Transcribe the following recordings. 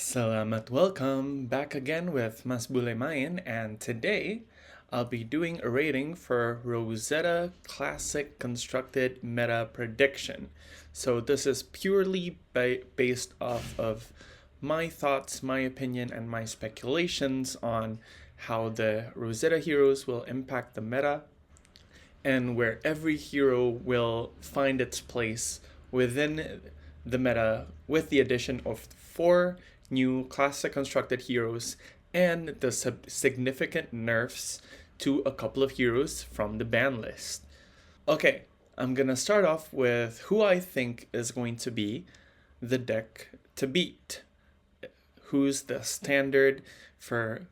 Salamat, welcome back again with Mas Bule Main, and today I'll be doing a rating for Rosetta Classic Constructed Meta Prediction. So this is purely based off of my thoughts, my opinion, and my speculations on how the Rosetta heroes will impact the meta and where every hero will find its place within the meta with the addition of 4 new classic constructed heroes and the significant nerfs to a couple of heroes from the ban list. Okay, I'm gonna start off with who I think is going to be the deck to beat. Who's the standard for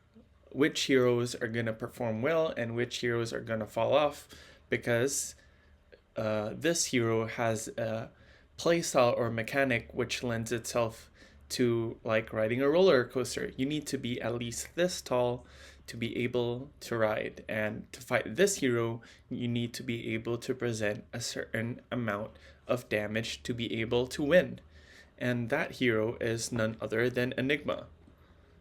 which heroes are gonna perform well and which heroes are gonna fall off, because this hero has a playstyle or mechanic which lends itself to like riding a roller coaster. You need to be at least this tall to be able to ride, and to fight this hero you need to be able to present a certain amount of damage to be able to win, and that hero is none other than Enigma.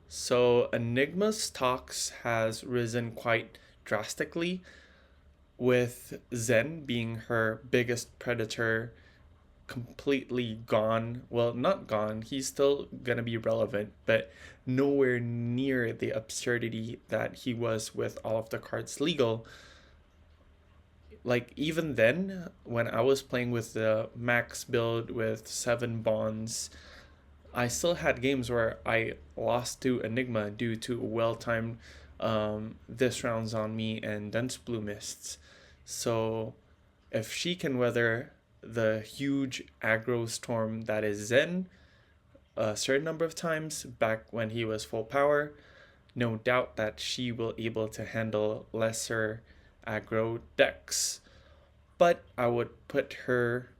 So Enigma's stocks has risen quite drastically, with Zen being her biggest predator completely gone. Well, not gone, he's still gonna be relevant, but nowhere near the absurdity that he was with all of the cards legal. Like, even then, when I was playing with the max build with 7 bonds, I still had games where I lost to Enigma due to well-timed this rounds on me and dense blue mists. So if she can weather the huge aggro storm that is Zen a certain number of times back when he was full power, no doubt that she will able to handle lesser aggro decks. But I would put her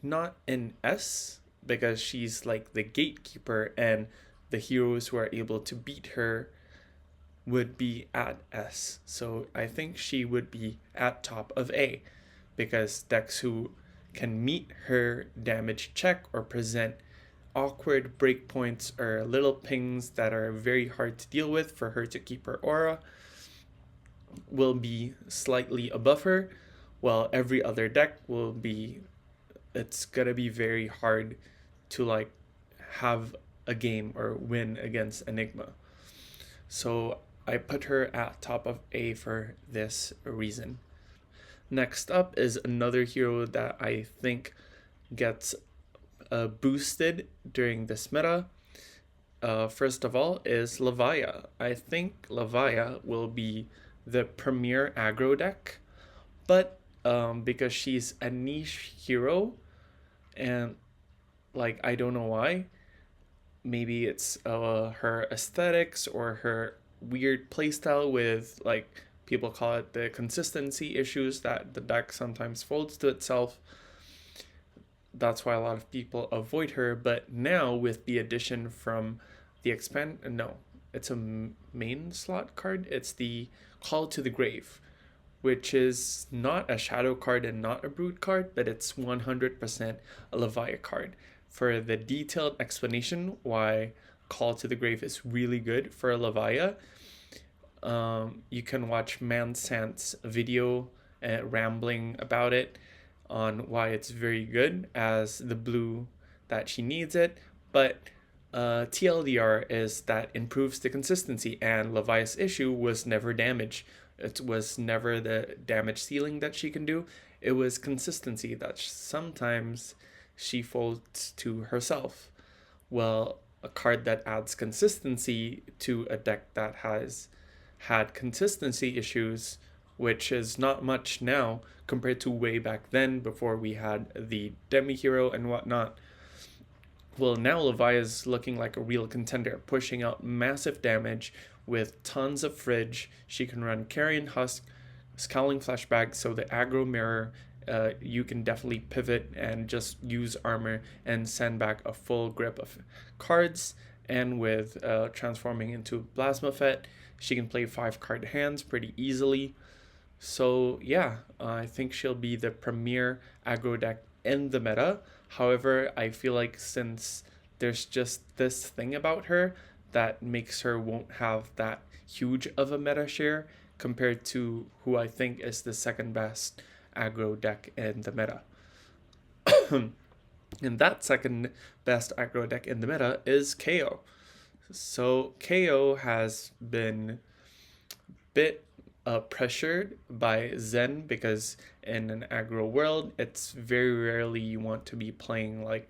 not in S, because she's like the gatekeeper, and the heroes who are able to beat her would be at S. So I think she would be at top of A, because decks who can meet her damage check or present awkward breakpoints or little pings that are very hard to deal with for her to keep her aura will be slightly above her, while every other deck will be, it's gonna be very hard to like have a game or win against Enigma. So I put her at top of A for this reason. Next up is another hero that I think gets boosted during this meta. First of all is Levia. I think Levia will be the premier aggro deck, but because she's a niche hero, and like I don't know why, maybe it's her aesthetics or her weird playstyle with, like, people call it the consistency issues that the deck sometimes folds to itself. That's why a lot of people avoid her. But now with the addition from the it's a main slot card. It's the Call to the Grave, which is not a shadow card and not a brute card, but it's 100% a Levia card. For the detailed explanation why Call to the Grave is really good for a Levia, you can watch Mansant's video rambling about it on why it's very good as the blue that she needs it. But TLDR is that improves the consistency, and Levia's issue was never damage. It was never the damage ceiling that she can do. It was consistency that sometimes she folds to herself. Well, a card that adds consistency to a deck that has had consistency issues, which is not much now compared to way back then before we had the demi hero and whatnot. Well, now Levia is looking like a real contender, pushing out massive damage with tons of fridge. She can run Carrion Husk, Scowling Flashback, so the aggro mirror, you can definitely pivot and just use armor and send back a full grip of cards. And with transforming into Plasma Fet, she can play 5-card hands pretty easily. So yeah, I think she'll be the premier aggro deck in the meta. However, I feel like since there's just this thing about her that makes her won't have that huge of a meta share compared to who I think is the second best aggro deck in the meta. And that second best aggro deck in the meta is KO. So KO has been bit pressured by Zen because in an aggro world, it's very rarely you want to be playing like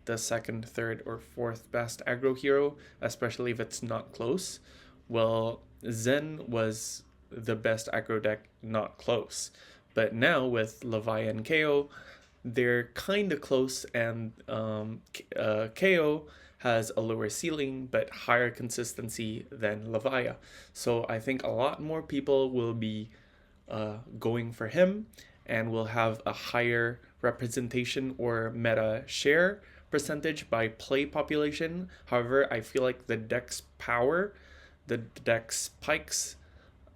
the second, third, or fourth best aggro hero, especially if it's not close. Well, Zen was the best aggro deck, not close. But now with Levia and KO, they're kind of close, and KO has a lower ceiling but higher consistency than Levia. So I think a lot more people will be going for him and will have a higher representation or meta share percentage by play population. However, I feel like the deck's power, the deck's pikes,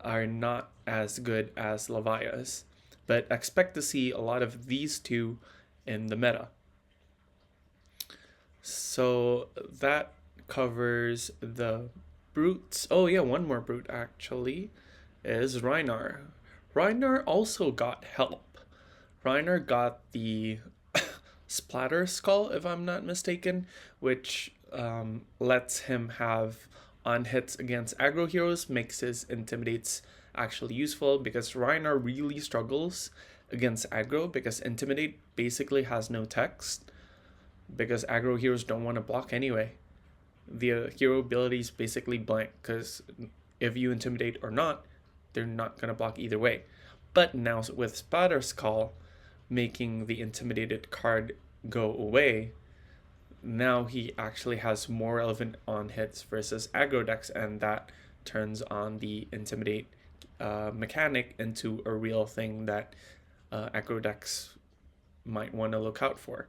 are not as good as Levia's. But expect to see a lot of these two in the meta. So that covers the brutes. Oh yeah, one more brute actually is Rhinar. Rhinar also got help. Rhinar got the Splatter Skull, if I'm not mistaken, which lets him have on hits against aggro heroes, makes his intimidates actually useful because Rhinar really struggles against aggro because intimidate basically has no text because aggro heroes don't want to block anyway. The hero ability is basically blank because if you intimidate or not, they're not going to block either way. But now with Splatter Skull making the intimidated card go away, now he actually has more relevant on hits versus aggro decks, and that turns on the intimidate mechanic into a real thing that aggro decks might want to look out for.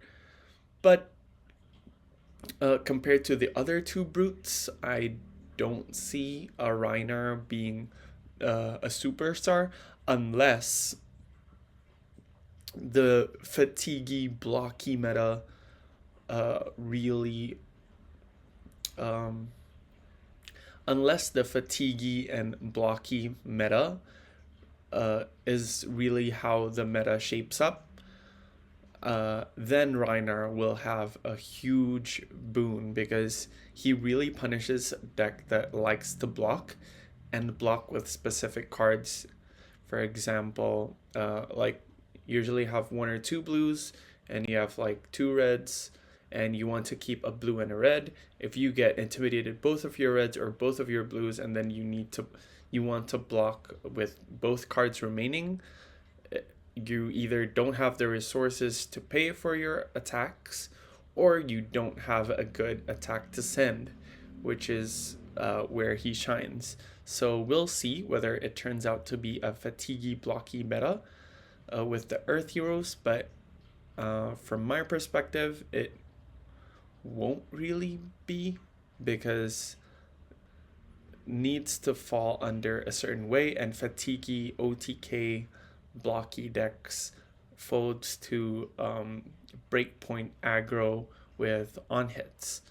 But compared to the other two brutes, I don't see a Rhinar being a superstar unless the fatiguey blocky meta really unless the fatiguey and blocky meta is really how the meta shapes up, then Rhinar will have a huge boon because he really punishes a deck that likes to block and block with specific cards. For example, like usually have one or two blues and you have like two reds and you want to keep a blue and a red. If you get intimidated both of your reds or both of your blues and then you want to block with both cards remaining, you either don't have the resources to pay for your attacks or you don't have a good attack to send, which is where he shines. So we'll see whether it turns out to be a fatiguey blocky meta with the earth heroes, but from my perspective it won't really be because needs to fall under a certain way, and fatiguey OTK blocky decks folds to breakpoint aggro with on hits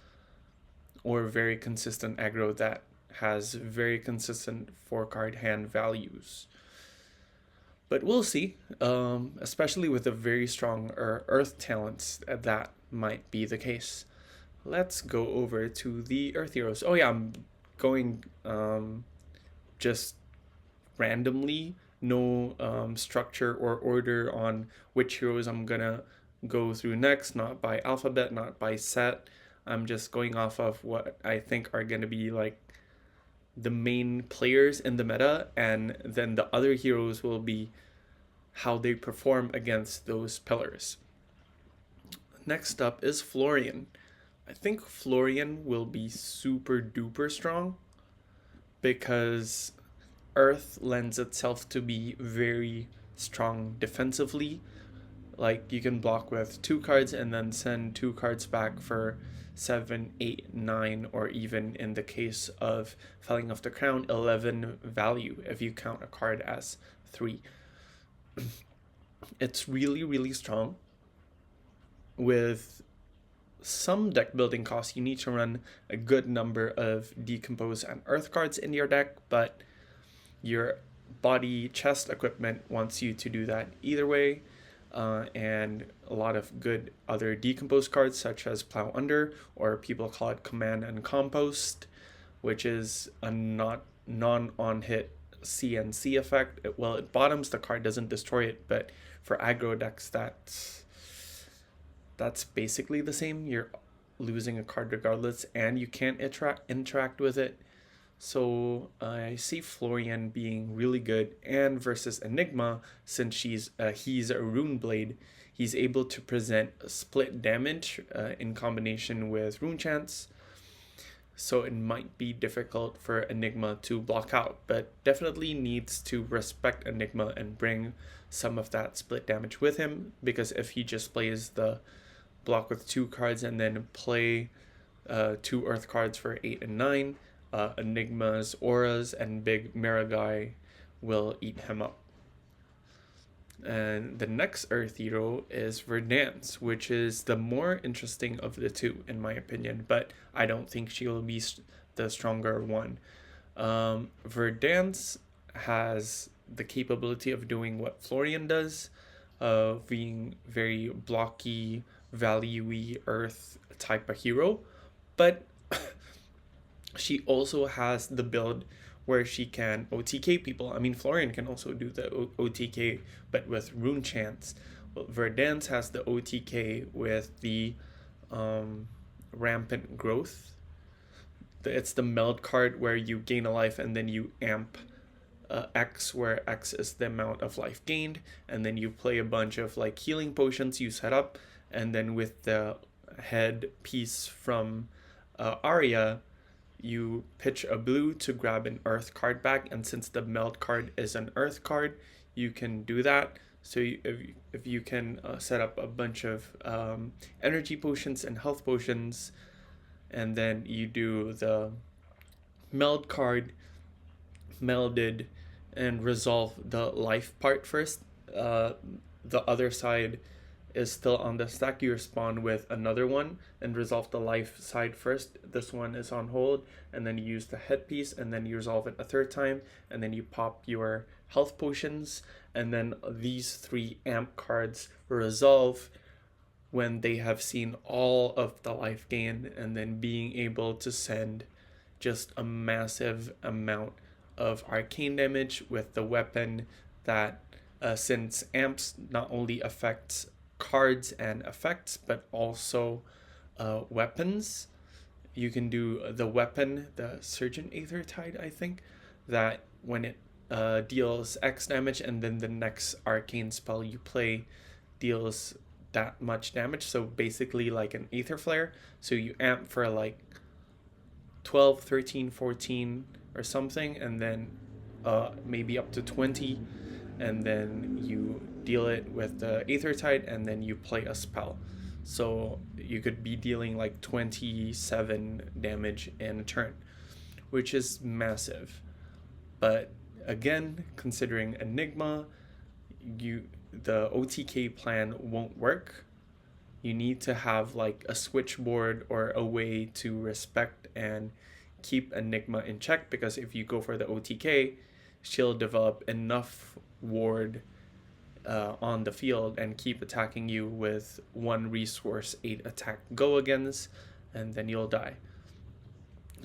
or very consistent aggro that has very consistent 4-card hand values. But we'll see, especially with the very strong earth talents, that might be the case. Let's go over to the earth heroes. Oh yeah, I'm going just randomly, no structure or order on which heroes I'm gonna go through next, not by alphabet, not by set. I'm just going off of what I think are gonna be like the main players in the meta, and then the other heroes will be how they perform against those pillars. Next up is Florian. I think Florian will be super duper strong because Earth lends itself to be very strong defensively. Like you can block with 2 cards and then send 2 cards back for 7, 8, 9, or even in the case of Felling of the Crown, 11 value if you count a card as 3. It's really, really strong with some deck building costs, you need to run a good number of Decompose and Earth cards in your deck, but your body chest equipment wants you to do that either way. And a lot of good other Decompose cards, such as Plow Under, or people call it Command and Compost, which is a non-on-hit CNC effect. It bottoms the card, doesn't destroy it, but for aggro decks, that's basically the same. You're losing a card regardless, and you can't interact with it. So I see Florian being really good, and versus Enigma, since he's a Runeblade, he's able to present split damage in combination with Rune Chance. So it might be difficult for Enigma to block out, but definitely needs to respect Enigma and bring some of that split damage with him, because if he just plays the block with 2 cards and then play 2 Earth cards for 8 and 9, Enigma's auras and big Mirror guy will eat him up. And the next Earth hero is Verdance, which is the more interesting of the two, in my opinion, but I don't think she will be the stronger one. Verdance has the capability of doing what Florian does, of being very blocky, value-y Earth type of hero, but she also has the build where she can OTK people. I mean, Florian can also do the OTK, but with Rune Chance. Well, Verdance has the OTK with the Rampant Growth. It's the meld card where you gain a life and then you amp X, where X is the amount of life gained, and then you play a bunch of like healing potions you set up, and then with the head piece from Arya, you pitch a blue to grab an Earth card back, and since the meld card is an Earth card, you can do that. So if you can set up a bunch of energy potions and health potions, and then you do the meld card, melded, and resolve the life part first. The other side is still on the stack. You respawn with another one and resolve the life side first. This one is on hold, and then you use the headpiece, and then you resolve it a third time, and then you pop your health potions, and then these 3 amp cards resolve when they have seen all of the life gain, and then being able to send just a massive amount of arcane damage with the weapon that since amps not only affects cards and effects but also weapons, you can do the weapon, the Surgeon Aether Tide, I think, that when it deals X damage, and then the next arcane spell you play deals that much damage. So basically like an Aether Flare. So you amp for like 12, 13, 14 or something, and then maybe up to 20, and then you deal it with the Aether Tide, and then you play a spell. So you could be dealing like 27 damage in a turn, which is massive. But again, considering Enigma, the OTK plan won't work. You need to have like a switchboard or a way to respect and keep Enigma in check, because if you go for the OTK, she'll develop enough ward on the field and keep attacking you with 1 resource 8 attack go against, and then you'll die.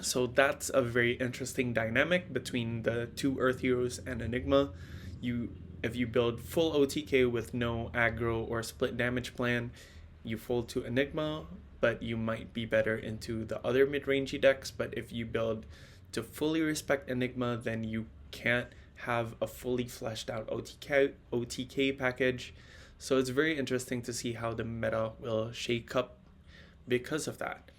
So that's a very interesting dynamic between the 2 Earth heroes and Enigma. If you build full OTK with no aggro or split damage plan, you fold to Enigma, but you might be better into the other mid-rangey decks. But if you build to fully respect Enigma, then you can't have a fully fleshed out OTK package. So it's very interesting to see how the meta will shake up because of that.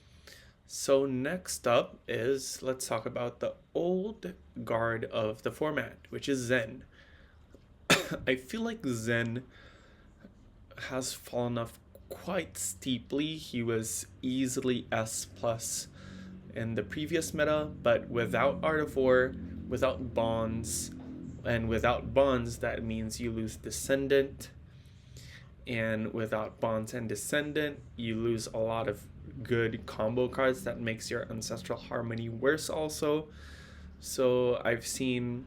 So next up is, let's talk about the old guard of the format, which is Zen. I feel like Zen has fallen off quite steeply. He was easily S plus in the previous meta, but without Art of War, without bonds, and without bonds, that means you lose Descendant, and without bonds and Descendant, you lose a lot of good combo cards that makes your Ancestral Harmony worse also. So I've seen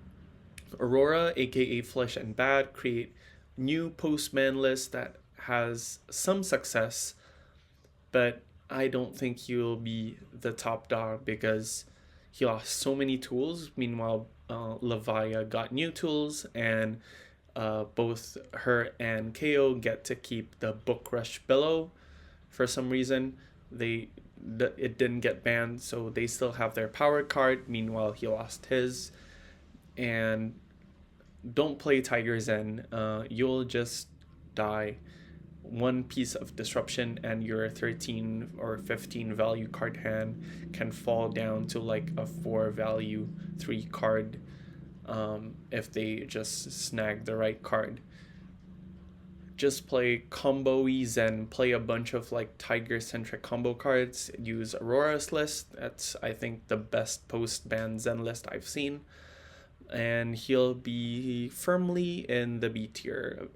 Aurora, aka Flesh and Bad, create new post-man list that has some success, but I don't think he'll be the top dog because he lost so many tools. Meanwhile, Levia got new tools, and both her and KO get to keep the Book Rush Billow for some reason. It didn't get banned, so they still have their power card. Meanwhile, he lost his. And don't play Tiger Zen. You'll just die. One piece of disruption and your 13 or 15 value card hand can fall down to like a 4 value 3 card if they just snag the right card. Just play combo-y Zen, play a bunch of like Tiger-centric combo cards, use Aurora's list. That's, I think, the best post-ban Zen list I've seen. And he'll be firmly in the B tier,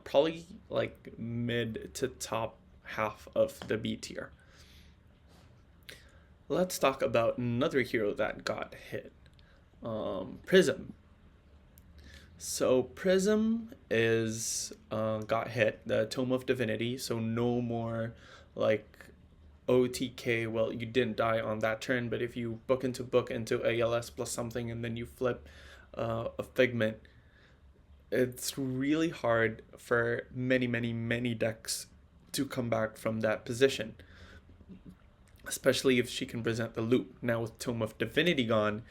probably like mid to top half of the B tier. Let's talk about another hero that got hit, Prism. So Prism is got hit, the Tome of Divinity, so no more like OTK. Well, you didn't die on that turn, but if you book into ALS plus something and then you flip a Figment, it's really hard for many decks to come back from that position, especially if she can present the loop. Now with Tome of Divinity gone,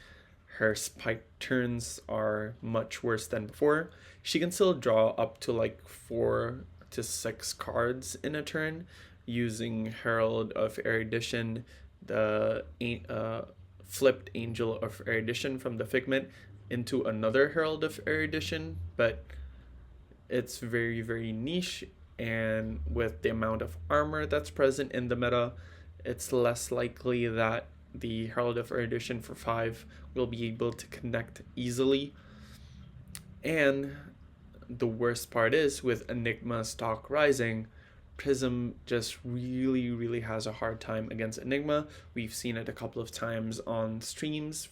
her spike turns are much worse than before. She can still draw up to like 4 to 6 cards in a turn using Herald of Erudition, the flipped Angel of Erudition from the Figment into another Herald of Erudition, but it's very niche, and with the amount of armor that's present in the meta, it's less likely that the Herald of Erudition for 5 will be able to connect easily. And the worst part is, with Enigma stock rising, Prism just really has a hard time against Enigma. We've seen it a couple of times on streams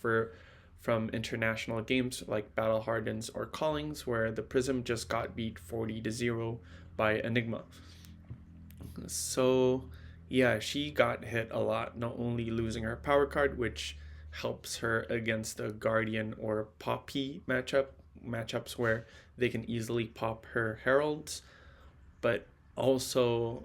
from international games like Battle Hardens or Callings, where the Prism just got beat 40-0 by Enigma. So yeah, she got hit a lot, not only losing her power card, which helps her against the Guardian or Poppy matchups where they can easily pop her Heralds, but also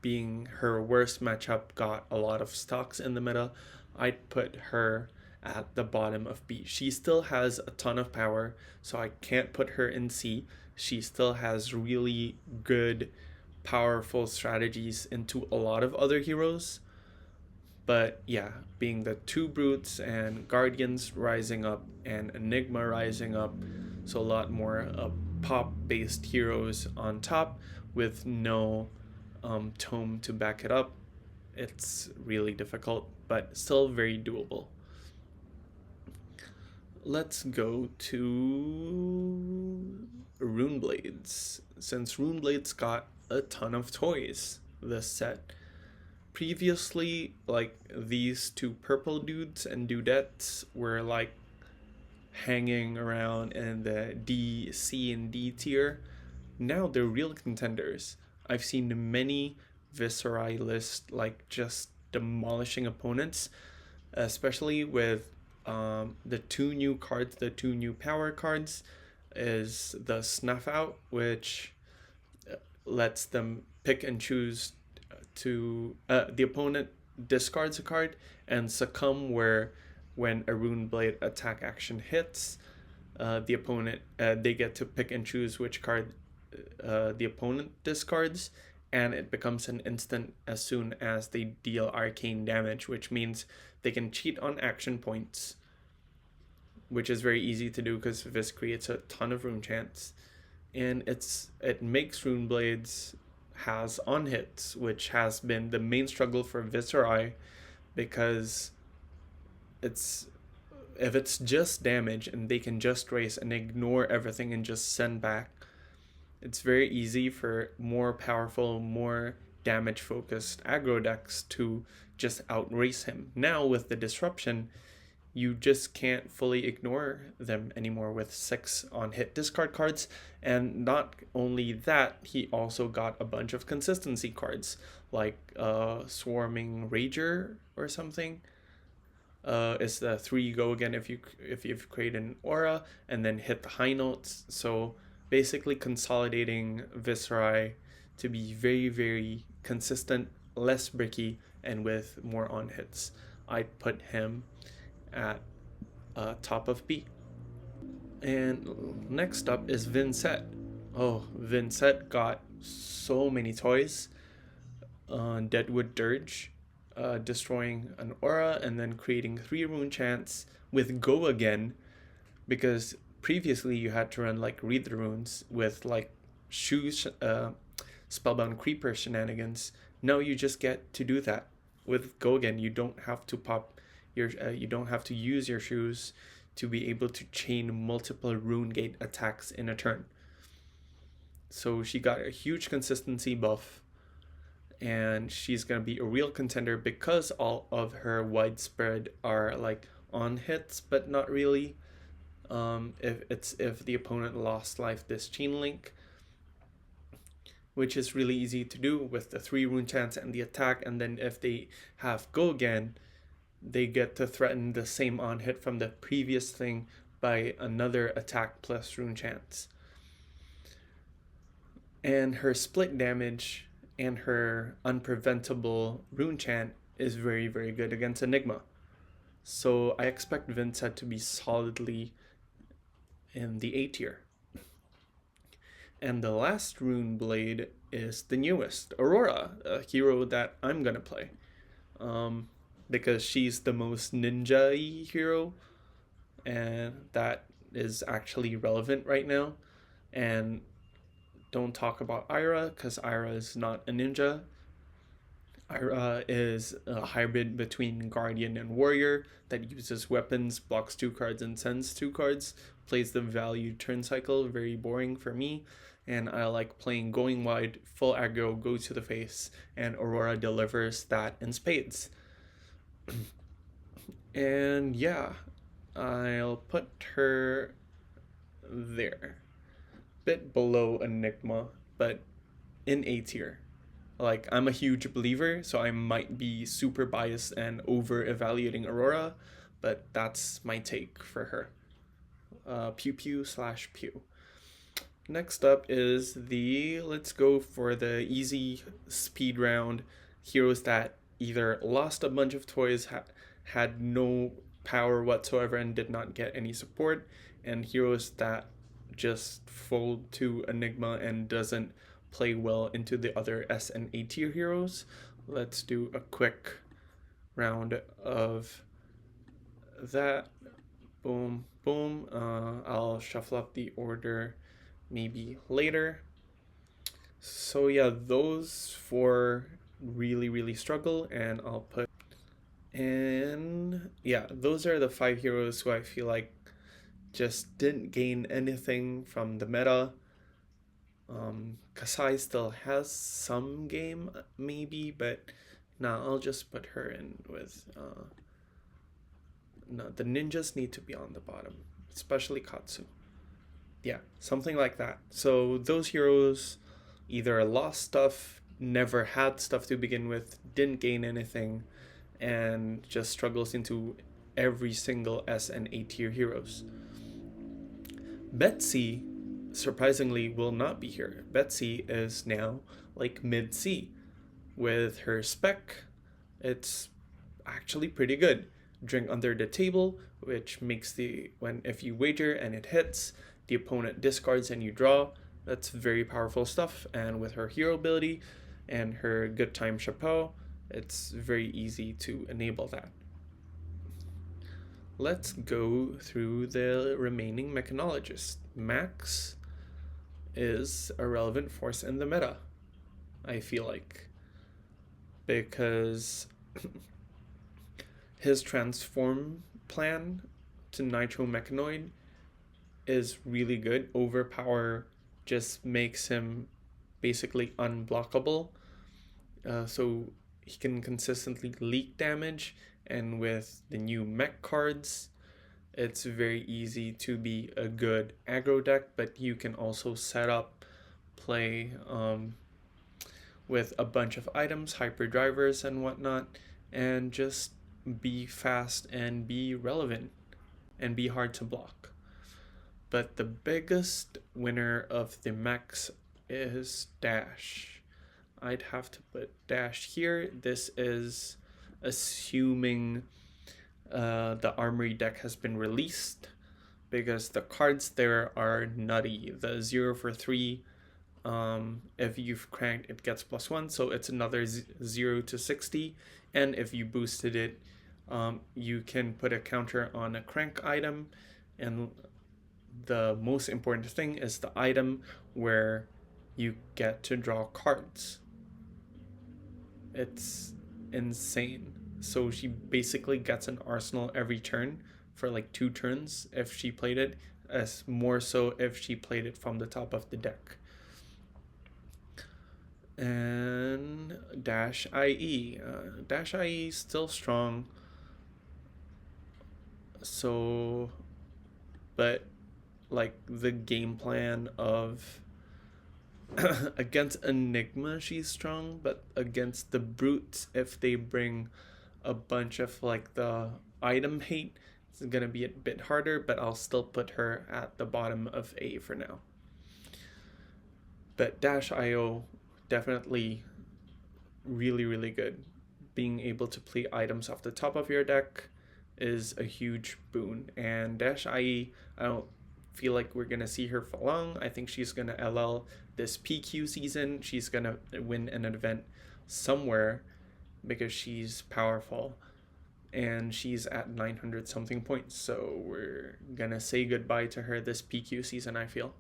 being her worst matchup got a lot of stocks in the meta. I'd put her at the bottom of B. She still has a ton of power, so I can't put her in C. She still has really good powerful strategies into a lot of other heroes, but yeah, being the 2 brutes and Guardians rising up and Enigma rising up, so a lot more pop based heroes on top with no tome to back it up, it's really difficult, but still very doable. Let's go to Runeblades. Since Runeblades got a ton of toys this set. Previously, like, these 2 purple dudes and dudettes were like hanging around in the D, C, and D tier. Now they're real contenders. I've seen many Viserai lists like just demolishing opponents, especially with the 2 new cards, the 2 new power cards, is the Snuff Out, which lets them pick and choose to the opponent discards a card, and Succumb, where when a Runeblade attack action hits, the opponent they get to pick and choose which card the opponent discards, and it becomes an instant as soon as they deal arcane damage, which means they can cheat on action points, which is very easy to do because this creates a ton of rune chants. And it makes Runeblades has on hits, which has been the main struggle for Viserai, because if it's just damage and they can just race and ignore everything and just send back, it's very easy for more powerful, more damage focused aggro decks to just outrace him. Now with the disruption, you just can't fully ignore them anymore with 6 on hit discard cards. And not only that, he also got a bunch of consistency cards like Swarming Rager or something. It's the 3 go again if you've created an aura and then hit the high notes. So basically consolidating Viscerai to be very, very consistent, less bricky, and with more on hits. I'd put him at top of B. And next up is Vincent. Oh, Vincent got so many toys. Deadwood Dirge, destroying an aura and then creating 3 rune chants with Go again, because previously you had to run like Read the Runes with like shoes, Spellbound Creeper shenanigans. Now you just get to do that with Go again. You don't have to pop your, you don't have to use your shoes to be able to chain multiple Rune Gate attacks in a turn. So she got a huge consistency buff, and she's going to be a real contender because all of her widespread are like on hits, but not really. If the opponent lost life this chain link, which is really easy to do with the 3 rune chants and the attack, and then if they have Go again, they get to threaten the same on hit from the previous thing by another attack plus rune chants. And her split damage and her unpreventable rune chant is very, very good against Enigma. So I expect Vincent to be solidly in the A tier. And the last Runeblade is the newest, Aurora, a hero that I'm gonna play. Because she's the most ninja-y hero, and that is actually relevant right now. And don't talk about Ira, because Ira is not a ninja. Ira is a hybrid between Guardian and Warrior that uses weapons, blocks 2 cards, and sends 2 cards. Plays the value turn cycle, very boring for me. And I like playing going wide, full aggro, go to the face, and Aurora delivers that in spades. And yeah, I'll put her there. Bit below Enigma, but in A tier. Like, I'm a huge believer, so I might be super biased and over evaluating Aurora, but that's my take for her. Pew pew / pew. Next up is let's go for the easy speed round. Heroes that either lost a bunch of toys, had no power whatsoever, and did not get any support, and heroes that just fold to Enigma and doesn't play well into the other S and A tier heroes. Let's do a quick round of that. Boom, boom. I'll shuffle up the order maybe later. So yeah, those 4 really, really struggle, and I'll put, and yeah, those are the 5 heroes who I feel like just didn't gain anything from the meta. Kasai still has some game maybe, but nah, I'll just put her in with no, the ninjas need to be on the bottom, especially Katsu. Yeah, something like that. So those heroes either lost stuff, never had stuff to begin with, didn't gain anything, and just struggles into every single S and A tier heroes. Betsy, surprisingly, will not be here. Betsy is now like mid C. With her spec, it's actually pretty good. Drink under the table, which makes if you wager and it hits, the opponent discards and you draw. That's very powerful stuff. And with her hero ability and her good time chapeau, it's very easy to enable that. Let's go through the remaining Mechanologists. Max is a relevant force in the meta, I feel like, because his transform plan to Nitro Mechanoid is really good. Overpower just makes him basically unblockable. so he can consistently leak damage, and with the new mech cards, it's very easy to be a good aggro deck, but you can also set up play with a bunch of items, hyperdrivers and whatnot, and just be fast and be relevant and be hard to block. But the biggest winner of the mechs is Dash. I'd have to put Dash here. This is assuming the Armory deck has been released, because the cards there are nutty. The 0 for 3, if you've cranked, it gets +1, so it's another 0 to 60. And if you boosted it, you can put a counter on a crank item. And the most important thing is the item where you get to draw cards. It's insane. So she basically gets an arsenal every turn for like 2 turns if she played it, as more so if she played it from the top of the deck. And Dash IE. Dash IE is still strong. So, but like the game plan of against Enigma, she's strong, but against the brutes, if they bring a bunch of like the item hate, it's gonna be a bit harder, but I'll still put her at the bottom of A for now. But Dash IO, definitely really, really good. Being able to play items off the top of your deck is a huge boon. And Dash IE, I don't feel like we're gonna see her for long. I think she's gonna LL this PQ season. She's gonna win an event somewhere because she's powerful, and she's at 900 something points, so we're gonna say goodbye to her this PQ season, I feel.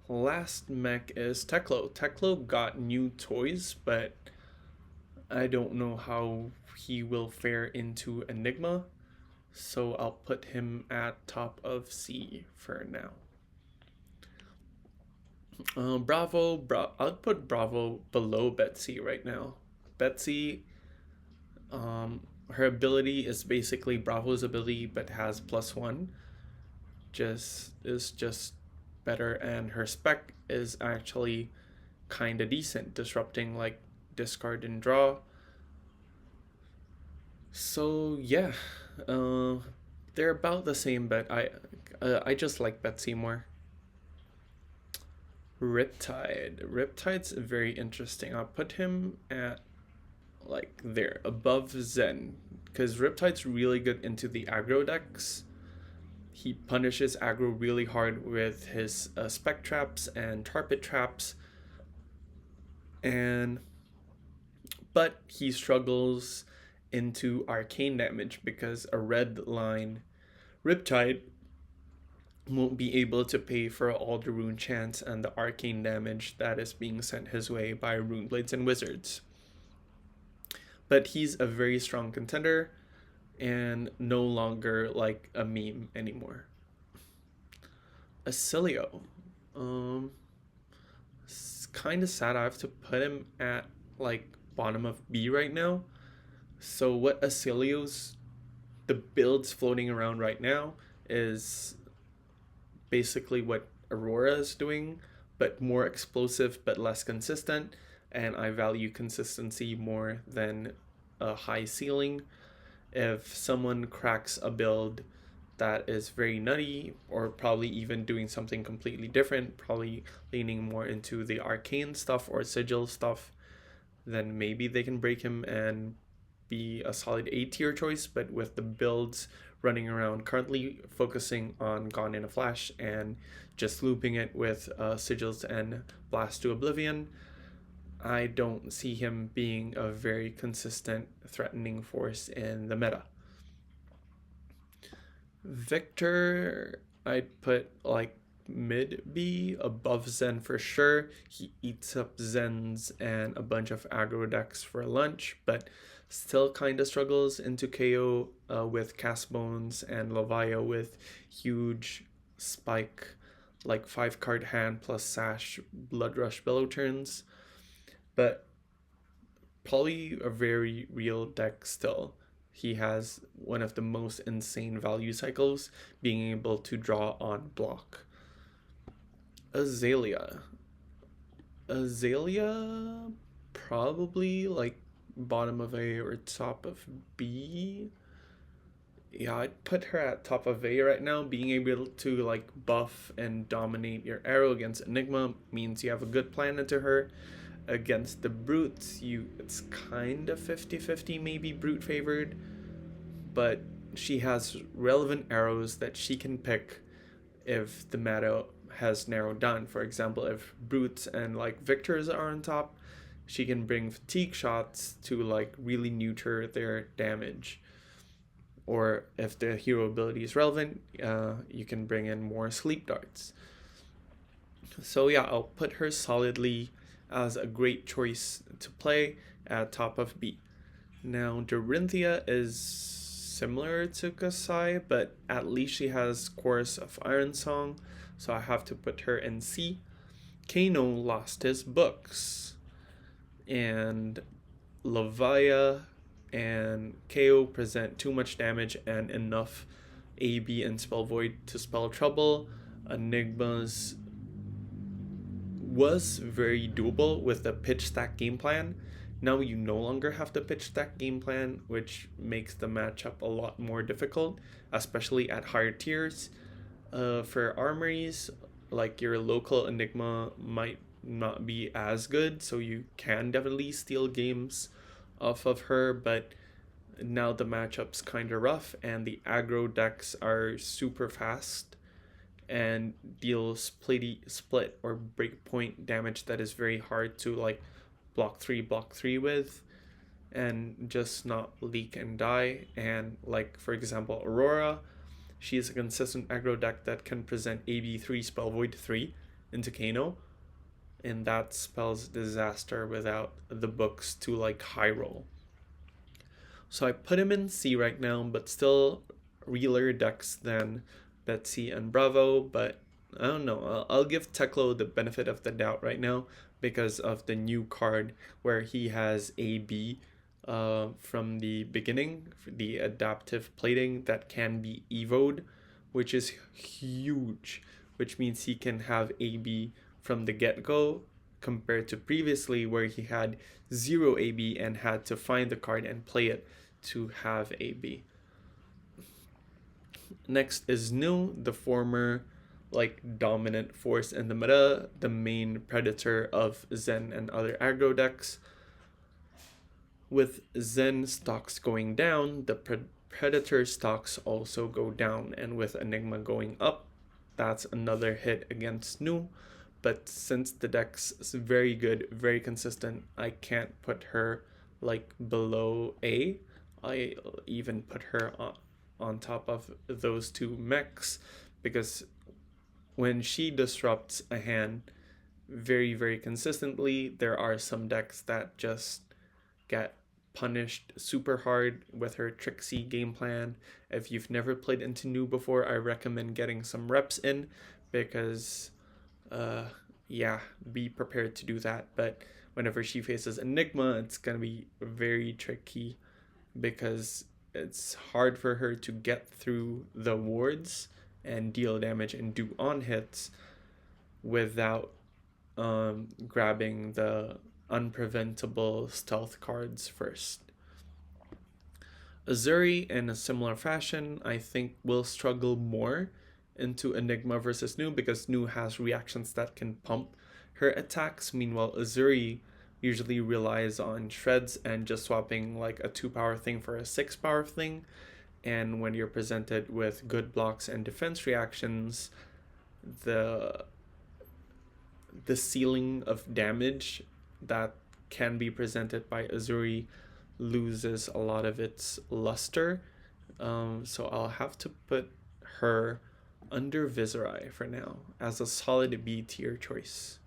Last mech is Teklo. Teklo got new toys, but I don't know how he will fare into Enigma, so I'll put him at top of C for now. Bravo, I'll put Bravo below Betsy right now. Betsy, her ability is basically Bravo's ability, but has +1. Just better, and her spec is actually kind of decent, disrupting like discard and draw. So yeah, they're about the same, but I just like Betsy more. Riptide's very interesting. I'll put him at like there above Zen, because Riptide's really good into the aggro decks. He punishes aggro really hard with his spec traps and target traps, but he struggles into arcane damage because a red line Riptide won't be able to pay for all the rune chants and the arcane damage that is being sent his way by Runeblades and Wizards. But he's a very strong contender and no longer like a meme anymore. Azaela. It's kind of sad I have to put him at like bottom of B right now. So what Azaela's, the builds floating around right now is basically what Aurora is doing, but more explosive but less consistent, and I value consistency more than a high ceiling. If someone cracks a build that is very nutty, or probably even doing something completely different, probably leaning more into the arcane stuff or sigil stuff, then maybe they can break him and be a solid A tier choice. But with the builds running around currently, focusing on Gone in a Flash and just looping it with sigils and Blast to Oblivion, I don't see him being a very consistent threatening force in the meta. Victor, I'd put like mid B, above Zen for sure. He eats up Zens and a bunch of aggro decks for lunch, but still kind of struggles into KO with Cast Bones and Levia with huge spike, like 5 card hand plus Sash Blood Rush Bellow turns. but probably a very real deck still. He has one of the most insane value cycles, being able to draw on block. Azaela. Azaela, probably like bottom of A or top of B. Yeah, I'd put her at top of A right now. Being able to like buff and dominate your arrow against Enigma means you have a good plan into her. Against the brutes, it's kind of 50-50, maybe brute favored, but she has relevant arrows that she can pick if the meta has narrowed down. For example, if brutes and like victors are on top, she can bring fatigue shots to like really neuter their damage. Or if the hero ability is relevant, you can bring in more sleep darts. So yeah, I'll put her solidly as a great choice to play at top of B. Now, Dorinthia is similar to Kasai, but at least she has Chorus of Iron Song, so I have to put her in C. Kano lost his books, and Levia and KO present too much damage and enough AB and Spell Void to spell trouble. Enigma's was very doable with the pitch stack game plan. Now you no longer have the pitch stack game plan, which makes the matchup a lot more difficult, especially at higher tiers. For armories, like your local Enigma might not be as good, so you can definitely steal games off of her, but now the matchup's kind of rough, and the aggro decks are super fast and deal split or breakpoint damage that is very hard to like block 3 with and just not leak and die. And like for example Aurora, she is a consistent aggro deck that can present AB3 Spell Void 3 into Kano, and that spells disaster without the books to like high roll. So I put him in C right now, but still realer decks than Betsy and Bravo, but I don't know. I'll give Teklo the benefit of the doubt right now because of the new card where he has AB from the beginning, the adaptive plating that can be evoed, which is huge, which means he can have AB from the get-go compared to previously where he had 0 AB and had to find the card and play it to have AB. Next is Nu, the former like dominant force in the meta, the main predator of Zen and other aggro decks. With Zen stocks going down, the predator stocks also go down, and with Enigma going up, that's another hit against Nu. But since the deck's very good, very consistent, I can't put her like below A. I even put her on top of those two mechs because when she disrupts a hand very, very consistently, there are some decks that just get punished super hard with her tricksy game plan. If you've never played into Nu before, I recommend getting some reps in because be prepared to do that. But whenever she faces Enigma, it's gonna be very tricky because it's hard for her to get through the wards and deal damage and do on hits without grabbing the unpreventable stealth cards first. Azuri, in a similar fashion, I think will struggle more into Enigma versus Nu because Nu has reactions that can pump her attacks. Meanwhile, Azuri usually relies on shreds and just swapping like a 2-power thing for a 6-power thing. And when you're presented with good blocks and defense reactions, the ceiling of damage that can be presented by Azuri loses a lot of its luster. So I'll have to put her under Viserai for now as a solid B tier choice.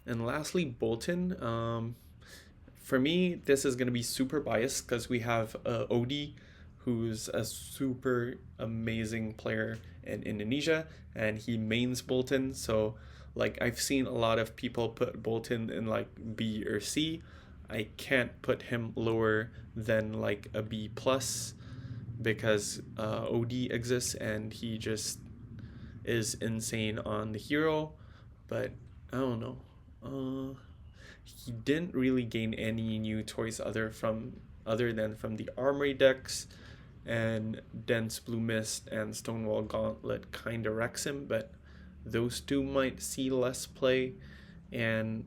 And lastly, Bolton. For me, this is going to be super biased because we have Odie, who's a super amazing player in Indonesia, and he mains Bolton. So Like, I've seen a lot of people put Bolton in like B or C. I can't put him lower than like a B plus because OD exists and he just is insane on the hero. But I don't know. He didn't really gain any new toys other than from the armory decks, and Dense Blue Mist and Stonewall Gauntlet kind of wrecks him, but those two might see less play. And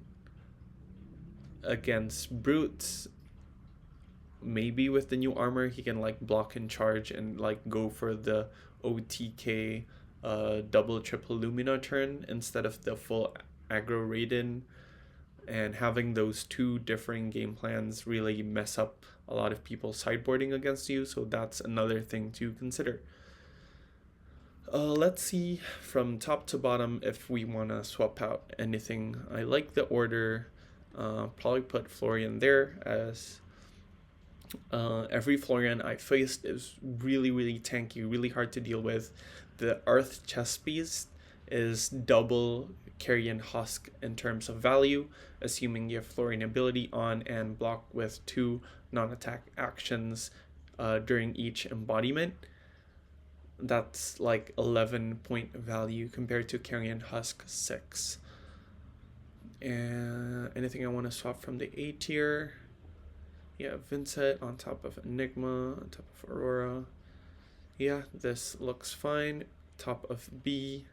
against brutes, maybe with the new armor he can like block and charge and like go for the OTK double triple Lumina turn instead of the full aggro Raiden. And having those two differing game plans really mess up a lot of people sideboarding against you, so that's another thing to consider. Let's see from top to bottom if we want to swap out anything. I like the order. Probably put Florian there, as every Florian I faced is really tanky, really hard to deal with. The Earth Chess Piece is double Carrion Husk in terms of value, assuming you have Florian ability on and block with 2 non-attack actions during each embodiment. That's like 11 point value compared to Carrion Husk 6. And anything I want to swap from the A tier? Yeah, Vincent on top of Enigma, on top of Aurora. Yeah, this looks fine. Top of B.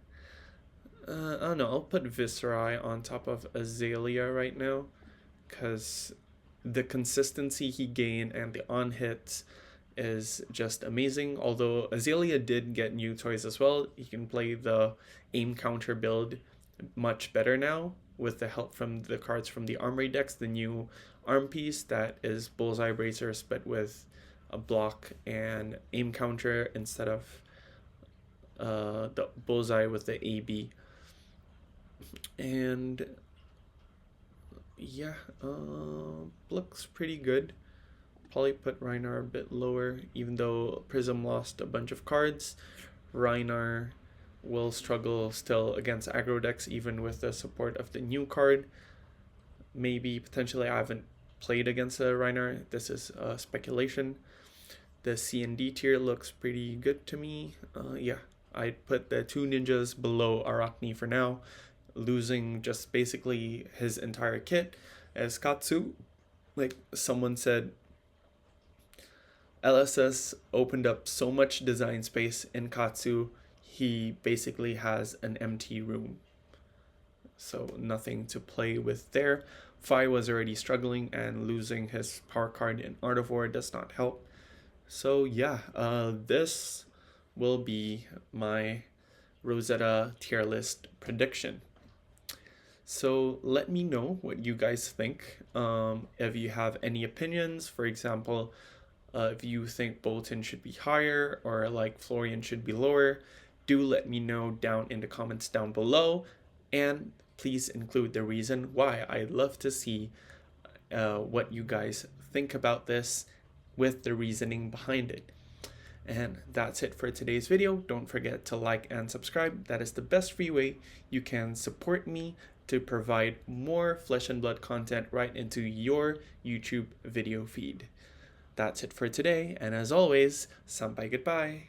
I don't know, I'll put Viserai on top of Azaela right now, because the consistency he gained and the on hits is just amazing. Although Azaela did get new toys as well, he can play the aim counter build much better now with the help from the cards from the armory decks. The new arm piece that is Bullseye Bracers but with a block and aim counter instead of the Bullseye with the AB. And yeah, looks pretty good. Probably put Rhinar a bit lower, even though Prism lost a bunch of cards. Rhinar will struggle still against aggro decks, even with the support of the new card. Maybe potentially, I haven't played against a Rhinar. This is speculation. The C and D tier looks pretty good to me. Yeah, I'd put the 2 ninjas below Arachne for now, losing just basically his entire kit. As Katsu, like someone said, LSS opened up so much design space in Katsu, he basically has an empty room. So nothing to play with there. Fi was already struggling, and losing his power card in Art of War does not help. So yeah, this will be my Rosetta tier list prediction. So let me know what you guys think. If you have any opinions, for example, if you think Bolton should be higher or like Florian should be lower, do let me know down in the comments down below, and please include the reason why. I'd love to see what you guys think about this with the reasoning behind it. And that's it for today's video. Don't forget to like and subscribe. That is the best free way you can support me to provide more flesh and blood content right into your YouTube video feed. That's it for today, and as always, sampai goodbye.